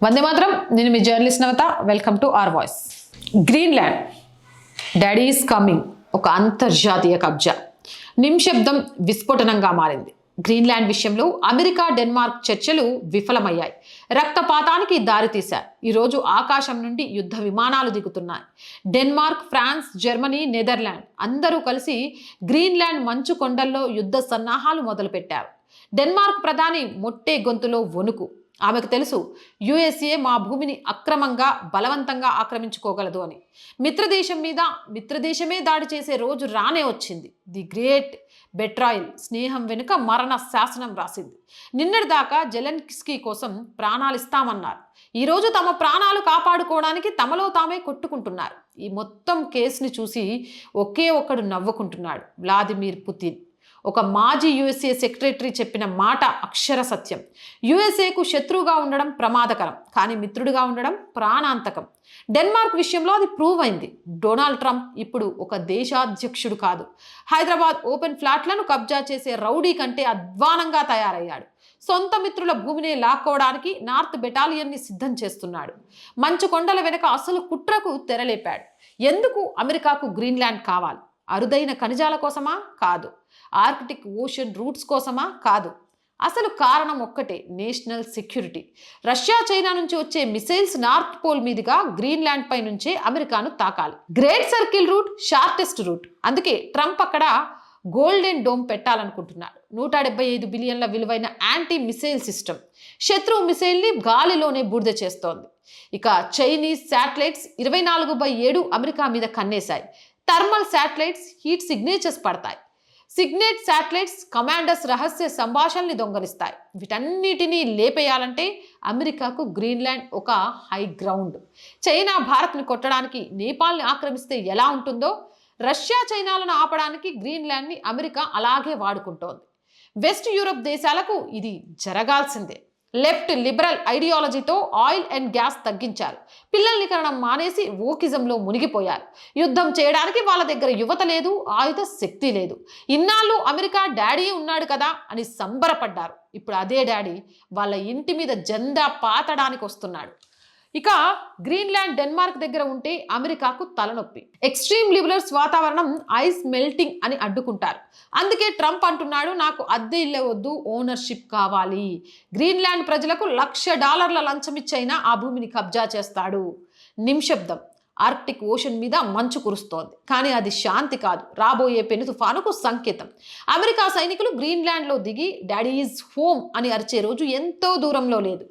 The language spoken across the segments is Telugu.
వందే మాత్రం. నేను మీ journalist Navata. Welcome to our voice. Greenland daddy is coming, ఒక అంతర్జాతీయ కబ్జా. నిమిషబ్దం విస్ఫోటనంగా మారింది. గ్రీన్లాండ్ విషయంలో అమెరికా డెన్మార్క్ చర్చలు విఫలమయ్యాయి, రక్తపాతానికి దారితీశాయి. ఈరోజు ఆకాశం నుండి యుద్ధ విమానాలు దిగుతున్నాయి. డెన్మార్క్, ఫ్రాన్స్, జర్మనీ, నెదర్లాండ్ అందరూ కలిసి గ్రీన్లాండ్ మంచు కొండల్లో యుద్ధ సన్నాహాలు మొదలుపెట్టారు. డెన్మార్క్ ప్రధాని మొట్టే గొంతులో వణుకు. ఆమెకు తెలుసు, యుఎస్ఏ మా భూమిని అక్రమంగా బలవంతంగా ఆక్రమించుకోగలదు అని. మిత్రదేశమే దాడి చేసే రోజు రానే వచ్చింది. ది గ్రేట్ బెట్రాయిల్, స్నేహం వెనుక మరణ శాసనం రాసింది. నిన్నటిదాకా జెలెన్స్కీ కోసం ప్రాణాలిస్తామన్నారు. ఈరోజు తమ ప్రాణాలు కాపాడుకోవడానికి తమలో తామే కొట్టుకుంటున్నారు. ఈ మొత్తం కేసుని చూసి ఒకే ఒక్కడు నవ్వుకుంటున్నాడు, వ్లాదిమిర్ పుతిన్. ఒక మాజీ యుఎస్ఏ సెక్రటరీ చెప్పిన మాట అక్షర సత్యం. యుఎస్ఏకు శత్రువుగా ఉండడం ప్రమాదకరం, కానీ మిత్రుడిగా ఉండడం ప్రాణాంతకం. డెన్మార్క్ విషయంలో అది ప్రూవ్ అయింది. డొనాల్డ్ ట్రంప్ ఇప్పుడు ఒక దేశాధ్యక్షుడు కాదు, హైదరాబాద్ ఓపెన్ ఫ్లాట్లను కబ్జా చేసే రౌడీ కంటే అధ్వానంగా తయారయ్యాడు. సొంత మిత్రుల భూమిని లాక్కోవడానికి నార్త్ బెటాలియన్ని సిద్ధం చేస్తున్నాడు. మంచు కొండల వెనుక అసలు కుట్రకు తెరలేపాడు. ఎందుకు అమెరికాకు గ్రీన్లాండ్ కావాలి? అరుదైన ఖనిజాల కోసమా? కాదు. ఆర్కిటిక్ ఓషన్ రూట్స్ కోసమా? కాదు. అసలు కారణం ఒక్కటే, నేషనల్ సెక్యూరిటీ. రష్యా, చైనా నుంచి వచ్చే మిసైల్స్ నార్త్ పోల్ మీదుగా గ్రీన్లాండ్ పై నుంచే అమెరికాను తాకాలి. Great circle route shortest route. అందుకే ట్రంప్ అక్కడ గోల్డెన్ డోమ్ పెట్టాలనుకుంటున్నాడు. 175 బిలియన్ల విలువైన యాంటీ మిసైల్ సిస్టమ్ శత్రువు మిసైల్ని గాలిలోనే బూడిద చేస్తోంది. ఇక చైనీస్ శాటిలైట్స్ 24/7 అమెరికా మీద కన్నేశాయి. థర్మల్ శాటిలైట్స్ హీట్ సిగ్నేచర్స్ పడతాయి. సిగ్నేట్ శాటిలైట్స్ కమాండర్స్ రహస్య సంభాషణల్ని దొంగలిస్తాయి. వీటన్నిటినీ లేపేయాలంటే అమెరికాకు గ్రీన్లాండ్ ఒక హై గ్రౌండ్. చైనా భారత్ని కొట్టడానికి నేపాల్ని ఆక్రమిస్తే ఎలా ఉంటుందో, రష్యా చైనాలను ఆపడానికి గ్రీన్లాండ్ని అమెరికా అలాగే వాడుకుంటోంది. వెస్ట్ యూరప్ దేశాలకు ఇది జరగాల్సిందే. లెఫ్ట్ లిబరల్ ఐడియాలజీతో ఆయిల్ అండ్ గ్యాస్ తగ్గించారు. పిల్లల్ని కనడం మానేసి ఓకిజంలో మునిగిపోయారు. యుద్ధం చేయడానికి వాళ్ళ దగ్గర యువత లేదు, ఆయుధ శక్తి లేదు. ఇన్నాళ్ళు అమెరికా డాడీ ఉన్నాడు కదా అని సంబరపడ్డారు. ఇప్పుడు అదే డాడీ వాళ్ళ ఇంటి మీద జెండా పాతడానికి వస్తున్నాడు. ఇక గ్రీన్లాండ్ డెన్మార్క్ దగ్గర ఉంటే అమెరికాకు తలనొప్పి. ఎక్స్ట్రీమ్ లిబరల్స్ వాతావరణం ఐస్ మెల్టింగ్ అని అడ్డుకుంటారు. అందుకే ట్రంప్ అంటున్నాడు, నాకు అద్దె ఇల్లే వద్దు, ఓనర్షిప్ కావాలి. గ్రీన్లాండ్ ప్రజలకు $1,00,000 లంచమిచ్చైనా ఆ భూమిని కబ్జా చేస్తాడు. నిమిషబ్దం. ఆర్కిటిక్ ఓషన్ మీద మంచు కురుస్తోంది, కానీ అది శాంతి కాదు, రాబోయే పెను తుఫానుకు సంకేతం. అమెరికా సైనికులు గ్రీన్లాండ్లో దిగి డాడీ ఈజ్ హోమ్ అని అరిచే రోజు ఎంతో దూరంలో లేదు.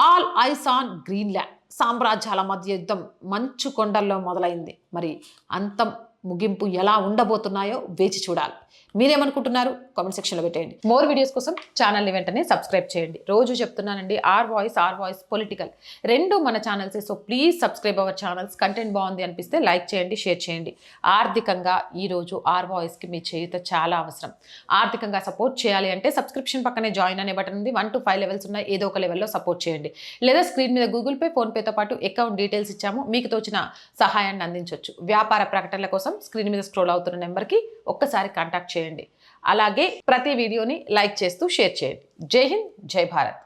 All ice on Greenland. సామ్రాజ్యాల మధ్య యుద్ధం మంచు కొండల్లో మొదలైంది. మరి అంతం ముగింపు ఎలా ఉండబోతున్నాయో వేచి చూడాలి. మీరేమనుకుంటున్నారు? కామెంట్ సెక్షన్లో పెట్టేయండి. మోర్ వీడియోస్ కోసం ఛానల్ని వెంటనే సబ్స్క్రైబ్ చేయండి. రోజు చెప్తున్నానండి, ఆర్ వాయిస్ పొలిటికల్ రెండు మన ఛానల్సే. So please subscribe our channels. Content బాగుంది అనిపిస్తే లైక్ చేయండి, షేర్ చేయండి. ఆర్థికంగా ఈరోజు ఆర్ వాయిస్కి మీ చేయుత చాలా అవసరం. ఆర్థికంగా సపోర్ట్ చేయాలి అంటే సబ్స్క్రిప్షన్ పక్కనే జాయిన్ అనే బటన్ ఉంది. 1 to 5 లెవెల్స్ ఉన్నాయి. ఏదో ఒక లెవెల్లో సపోర్ట్ చేయండి. లేదా స్క్రీన్ మీద గూగుల్ పే, ఫోన్పేతో పాటు అకౌంట్ డీటెయిల్స్ ఇచ్చాము, మీకు తోచిన సహాయాన్ని అందించవచ్చు. వ్యాపార ప్రకటనల కోసం స్క్రీన్ మీద స్క్రోల్ అవుతున్న నెంబర్కి ఒక్కసారి కాంటాక్ట్ చేయండి. అలాగే ప్రతి వీడియోని లైక్ చేస్తూ షేర్ చేయండి. జై హింద్, జై భారత్.